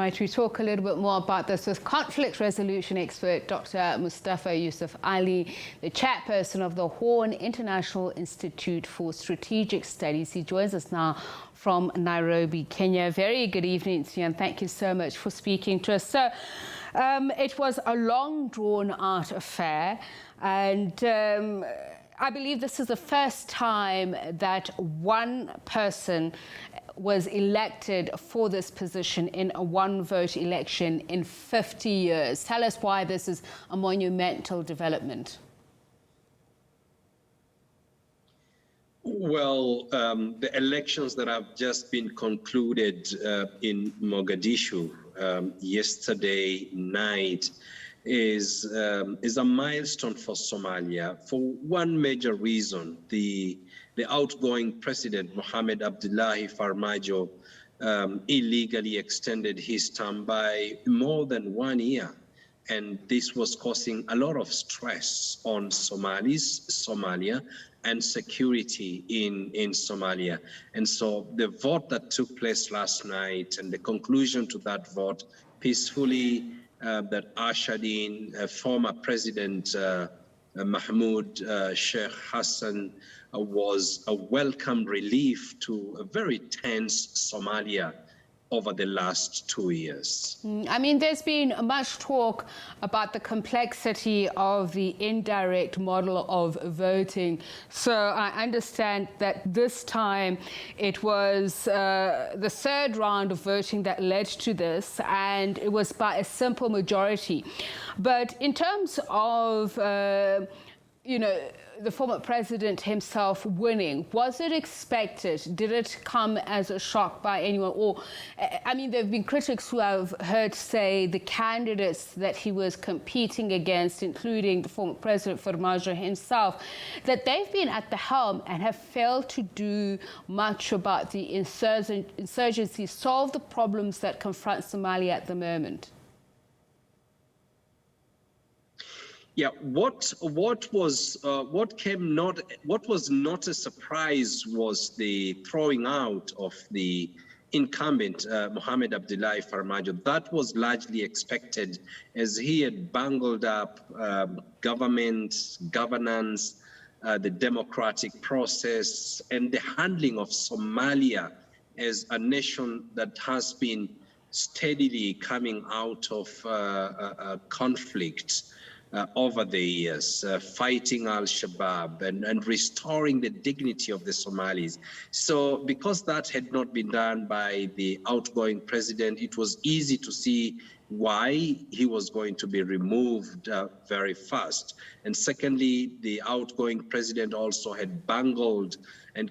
Right, we talk a little bit more about this with conflict resolution expert Dr. Mustafa Yusuf Ali, the chairperson of the Horn International Institute for Strategic Studies. He joins us now from Nairobi, Kenya. Very good evening to you, and thank you so much for speaking to us. So, it was a long, drawn-out affair, and I believe this is the first time that one person was elected for this position in a one-vote election in 50 years. Tell us why this is a monumental development. Well, the elections that have just been concluded in Mogadishu yesterday night is a milestone for Somalia for one major reason. The outgoing president, Mohamed Abudallahi Farmajo, illegally extended his term by more than 1 year. And this was causing a lot of stress on Somalia, and security in Somalia. And so the vote that took place last night and the conclusion to that vote peacefully that ushered in former President Mahmoud Sheikh Hassan was a welcome relief to a very tense Somalia over the last 2 years. I mean, there's been much talk about the complexity of the indirect model of voting. So I understand that this time it was the third round of voting that led to this, and it was by a simple majority. But in terms of the former president himself winning, was it expected? Did it come as a shock by anyone? Or, I mean, there have been critics who have heard say the candidates that he was competing against, including the former president Farmajo himself, that they've been at the helm and have failed to do much about the insurgency, solve the problems that confront Somalia at the moment. Yeah, what was not a surprise was the throwing out of the incumbent Mohamed Abudallahi Farmajo. That was largely expected, as he had bungled up governance, the democratic process, and the handling of Somalia as a nation that has been steadily coming out of conflict over the years, fighting Al-Shabaab and restoring the dignity of the Somalis. So because that had not been done by the outgoing president, it was easy to see why he was going to be removed very fast. And secondly, the outgoing president also had bungled and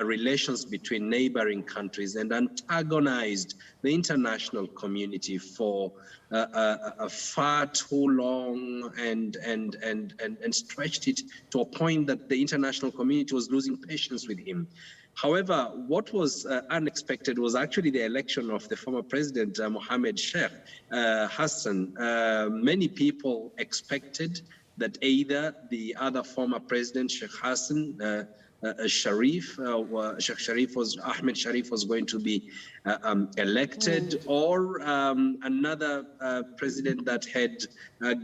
relations between neighboring countries and antagonized the international community for a far too long and stretched it to a point that the international community was losing patience with him. However, what was unexpected was actually the election of the former president, Mohamed Sheikh Hassan. Many people expected that either the other former president, Sheikh Hassan, Ahmed Sharif was going to be elected, or another president that had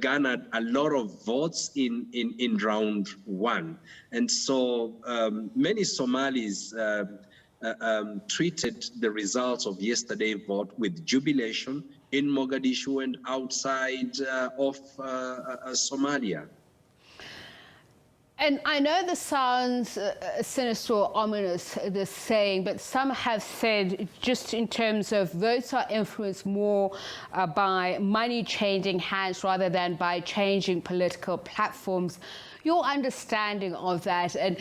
garnered a lot of votes in round one. And so many Somalis treated the results of yesterday's vote with jubilation in Mogadishu and outside of Somalia. And I know this sounds sinister or ominous, this saying, but some have said just in terms of votes are influenced more by money changing hands rather than by changing political platforms. Your understanding of that and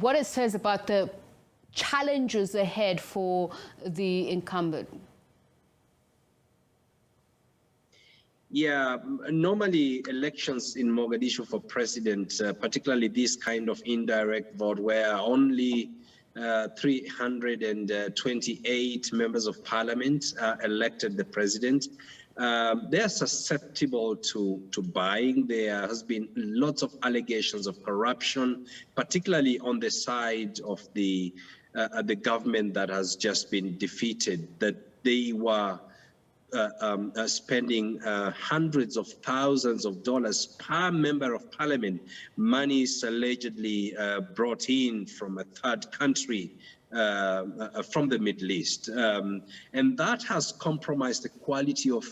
what it says about the challenges ahead for the incumbent? Yeah, normally elections in Mogadishu for president, particularly this kind of indirect vote where only 328 members of parliament elected the president, they are susceptible to buying. There has been lots of allegations of corruption, particularly on the side of the government that has just been defeated, that they were spending hundreds of thousands of dollars per member of parliament, monies allegedly brought in from a third country, from the Middle East. And that has compromised the quality of,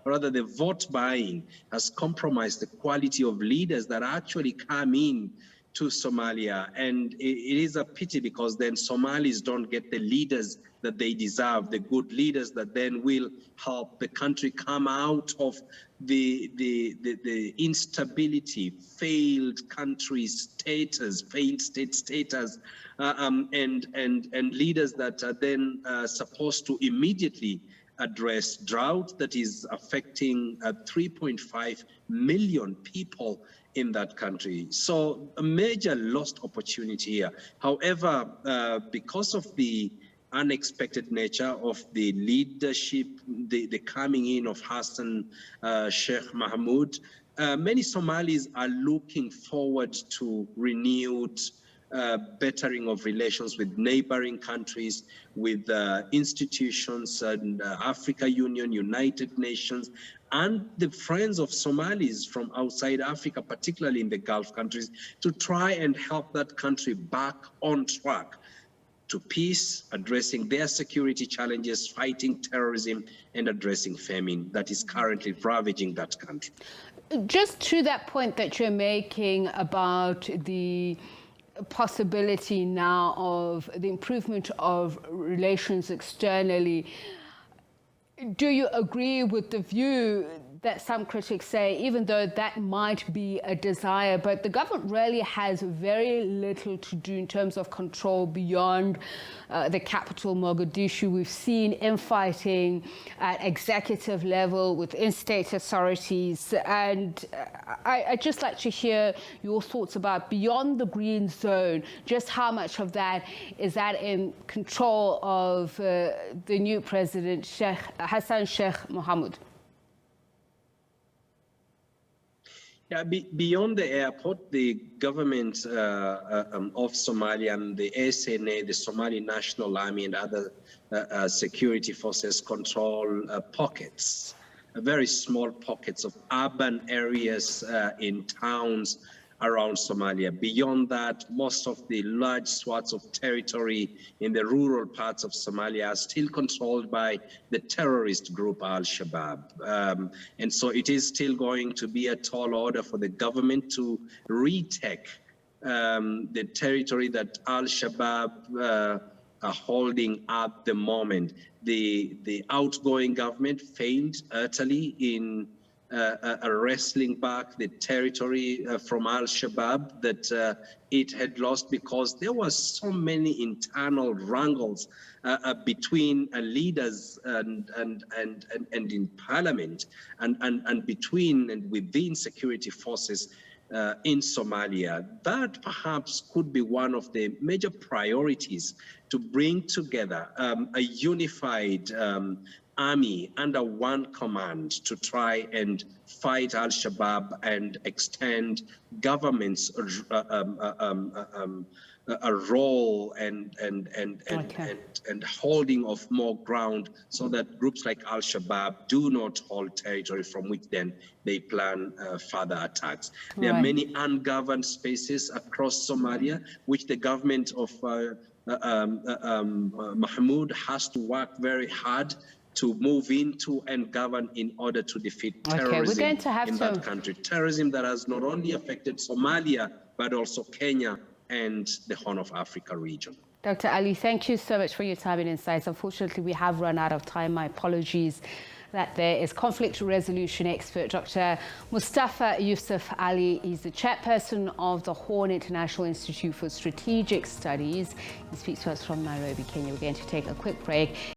rather the vote buying has compromised the quality of leaders that actually come in to Somalia. And it is a pity, because then Somalis don't get the leaders that they deserve, the good leaders that then will help the country come out of the instability, failed country status, failed state status, and leaders that are then supposed to immediately address drought that is affecting 3.5 million people in that country. So a major lost opportunity here. However, because of the unexpected nature of the leadership, the coming in of Hassan Sheikh Mohamud, many Somalis are looking forward to renewed bettering of relations with neighboring countries, with institutions and Africa Union, United Nations, and the friends of Somalis from outside Africa, particularly in the Gulf countries, to try and help that country back on track to peace, addressing their security challenges, fighting terrorism, and addressing famine that is currently ravaging that country. Just to that point that you're making about the possibility now of the improvement of relations externally, do you agree with the view that some critics say, even though that might be a desire, but the government really has very little to do in terms of control beyond the capital, Mogadishu? We've seen infighting at executive level within state authorities. And I'd just like to hear your thoughts about beyond the green zone, just how much of that is that in control of the new president, Hassan Sheikh Mohamud? Yeah, beyond the airport, the government of Somalia and the SNA, the Somali National Army, and other security forces control pockets, very small pockets of urban areas in towns around Somalia. Beyond that, most of the large swaths of territory in the rural parts of Somalia are still controlled by the terrorist group Al-Shabaab. And so it is still going to be a tall order for the government to retake the territory that Al-Shabaab are holding at the moment. The outgoing government failed utterly in wrestling back the territory from Al-Shabaab that it had lost, because there was so many internal wrangles between leaders and in parliament and between and within security forces in Somalia. That perhaps could be one of the major priorities, to bring together a unified army under one command to try and fight Al-Shabaab and extend government's a role and holding of more ground, so that groups like Al-Shabaab do not hold territory from which then they plan further attacks. There are many ungoverned spaces across Somalia which the government of Mohamud has to work very hard to move into and govern in order to defeat terrorism in that country. Terrorism that has not only affected Somalia, but also Kenya and the Horn of Africa region. Dr. Ali, thank you so much for your time and insights. Unfortunately, we have run out of time. My apologies. That there is conflict resolution expert Dr. Mustafa Yusuf Ali. He's the chairperson of the Horn International Institute for Strategic Studies. He speaks to us from Nairobi, Kenya. We're going to take a quick break.